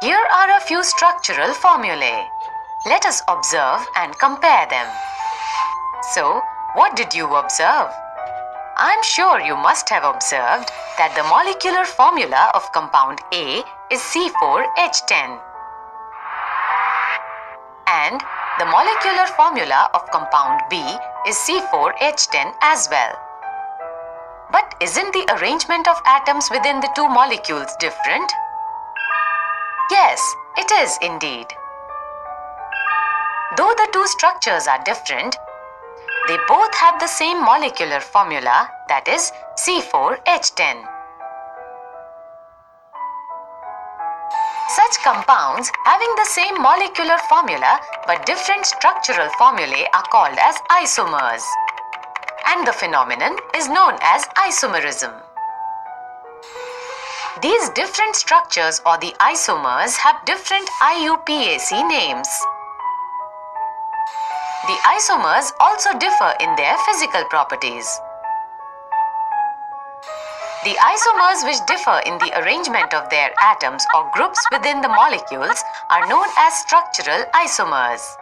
Here are a few structural formulae. Let us observe and compare them. So, what did you observe? I'm sure you must have observed that the molecular formula of compound A is C4H10 and the molecular formula of compound B is C4H10 as well. But isn't the arrangement of atoms within the two molecules different? Yes, it is indeed. Though the two structures are different, they both have the same molecular formula, that is C4H10. Such compounds having the same molecular formula but different structural formulae are called as isomers, and the phenomenon is known as isomerism. These different structures or the isomers have different IUPAC names. The isomers also differ in their physical properties. The isomers which differ in the arrangement of their atoms or groups within the molecules are known as structural isomers.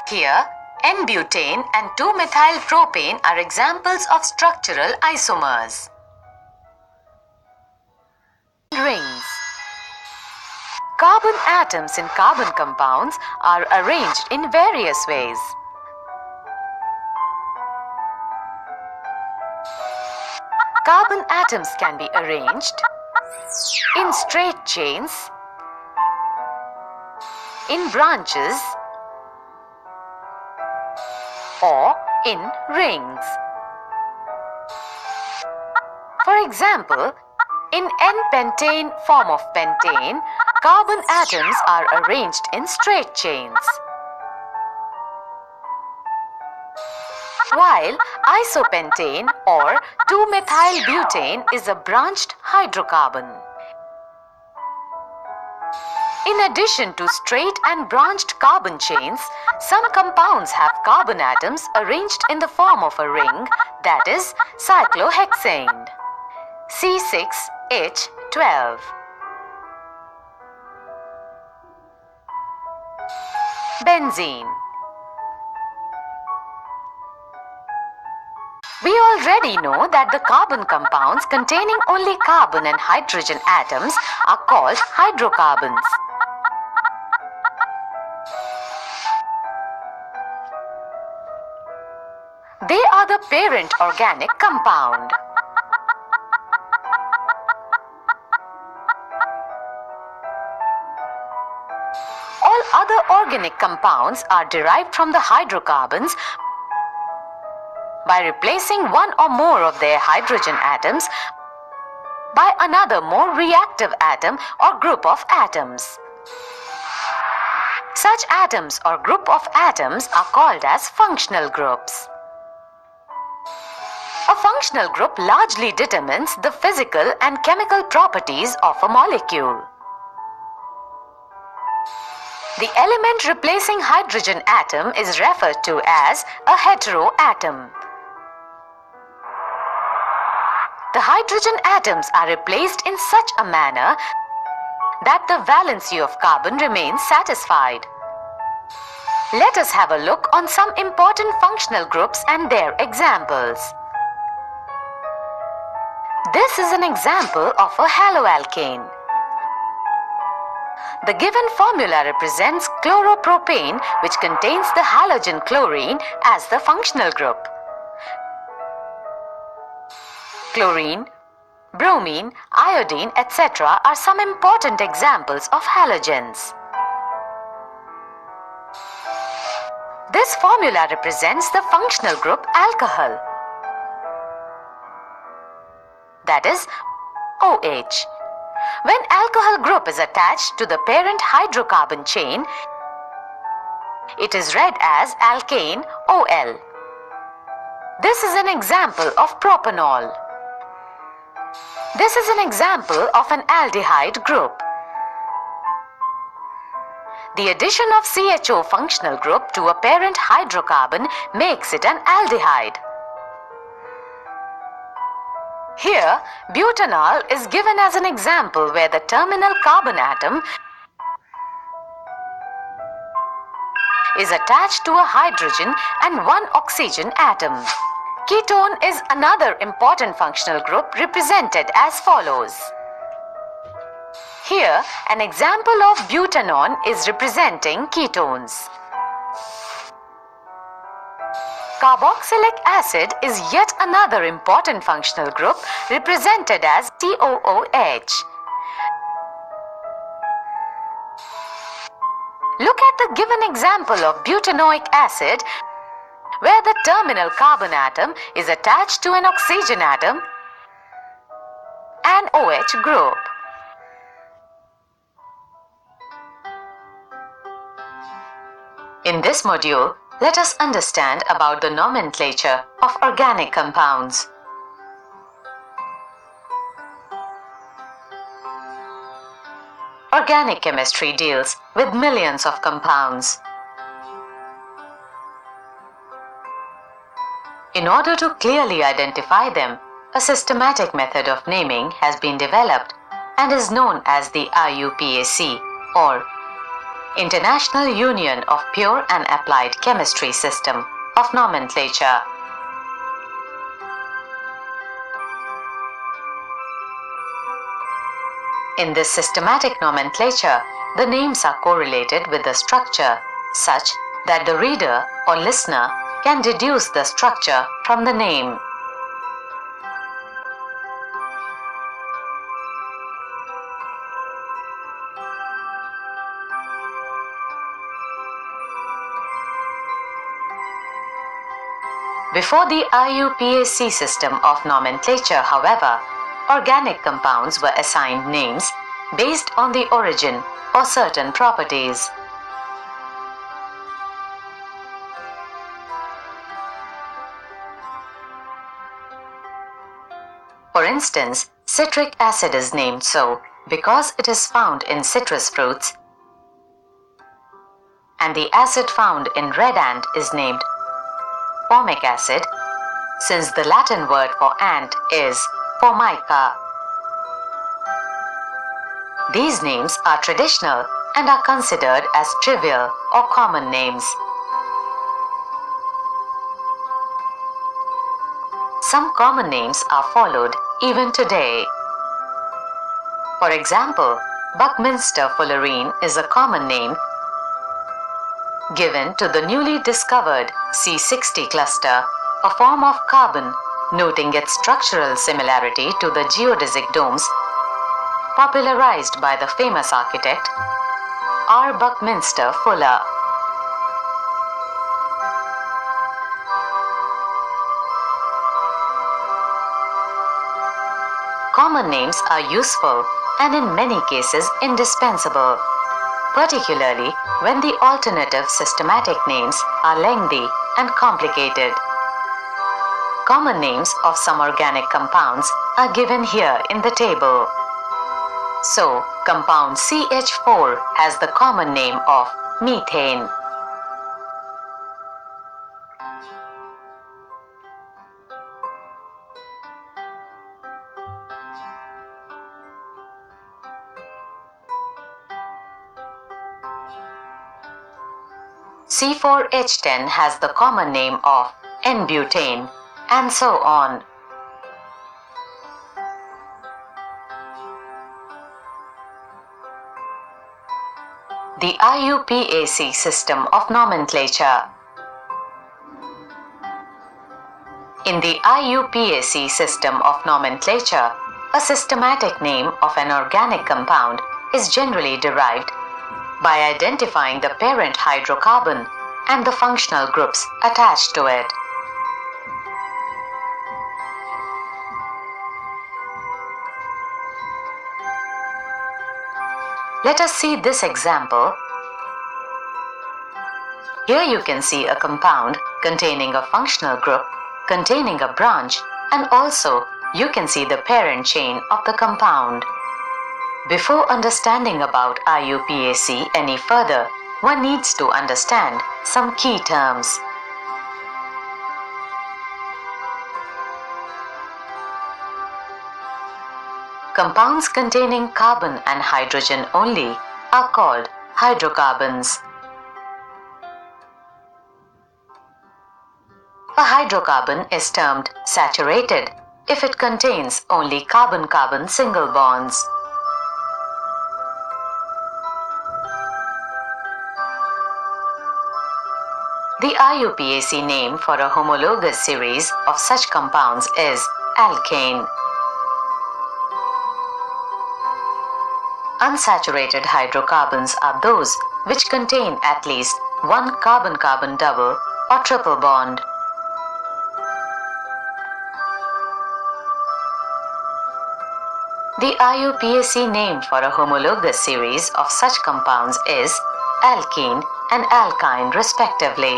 Here, N-butane and 2-methylpropane are examples of structural isomers. Rings. Carbon atoms in carbon compounds are arranged in various ways. Carbon atoms can be arranged in straight chains, in branches, or in rings. For example, in N-pentane form of pentane, carbon atoms are arranged in straight chains, while isopentane or 2-methylbutane is a branched hydrocarbon. In addition to straight and branched carbon chains, some compounds have carbon atoms arranged in the form of a ring, that is cyclohexane, C6H12. Benzene. We already know that the carbon compounds containing only carbon and hydrogen atoms are called hydrocarbons. They are the parent organic compound. All other organic compounds are derived from the hydrocarbons by replacing one or more of their hydrogen atoms by another more reactive atom or group of atoms. Such atoms or group of atoms are called as functional groups. A functional group largely determines the physical and chemical properties of a molecule. The element replacing hydrogen atom is referred to as a heteroatom. The hydrogen atoms are replaced in such a manner that the valency of carbon remains satisfied. Let us have a look on some important functional groups and their examples. This is an example of a haloalkane. The given formula represents chloropropane, which contains the halogen chlorine as the functional group. Chlorine, bromine, iodine, etc. are some important examples of halogens. This formula represents the functional group alcohol, that is OH. When alcohol group is attached to the parent hydrocarbon chain, it is read as alkane OL. This is an example of propanol. This is an example of an aldehyde group. The addition of CHO functional group to a parent hydrocarbon makes it an aldehyde. Here, butanol is given as an example where the terminal carbon atom is attached to a hydrogen and one oxygen atom. Ketone is another important functional group represented as follows. Here, an example of butanone is representing ketones. Carboxylic acid is yet another important functional group represented as COOH. Look at the given example of butanoic acid, where the terminal carbon atom is attached to an oxygen atom and OH group. In this module, let us understand about the nomenclature of organic compounds. Organic chemistry deals with millions of compounds. In order to clearly identify them, a systematic method of naming has been developed and is known as the IUPAC, or International Union of Pure and Applied Chemistry System of Nomenclature. In this systematic nomenclature, the names are correlated with the structure such that the reader or listener can deduce the structure from the name. Before the IUPAC system of nomenclature, however, organic compounds were assigned names based on the origin or certain properties. For instance, citric acid is named so because it is found in citrus fruits, and the acid found in red ant is named formic acid, since the Latin word for ant is formica. These names are traditional and are considered as trivial or common names. Some common names are followed even today. For example, Buckminster fullerene is a common name given to the newly discovered C60 cluster, a form of carbon noting its structural similarity to the geodesic domes, popularized by the famous architect R. Buckminster Fuller. Common names are useful and in many cases indispensable, particularly when the alternative systematic names are lengthy and complicated. Common names of some organic compounds are given here in the table. So, compound CH4 has the common name of methane. C4H10 has the common name of N-butane, and so on. The IUPAC system of nomenclature. In the IUPAC system of nomenclature, a systematic name of an organic compound is generally derived by identifying the parent hydrocarbon and the functional groups attached to it. Let us see this example. Here you can see a compound containing a functional group, containing a branch, and also you can see the parent chain of the compound. Before understanding about IUPAC any further, one needs to understand some key terms. Compounds containing carbon and hydrogen only are called hydrocarbons. A hydrocarbon is termed saturated if it contains only carbon-carbon single bonds. The IUPAC name for a homologous series of such compounds is alkane. Unsaturated hydrocarbons are those which contain at least one carbon-carbon double or triple bond. The IUPAC name for a homologous series of such compounds is alkene and alkyne respectively.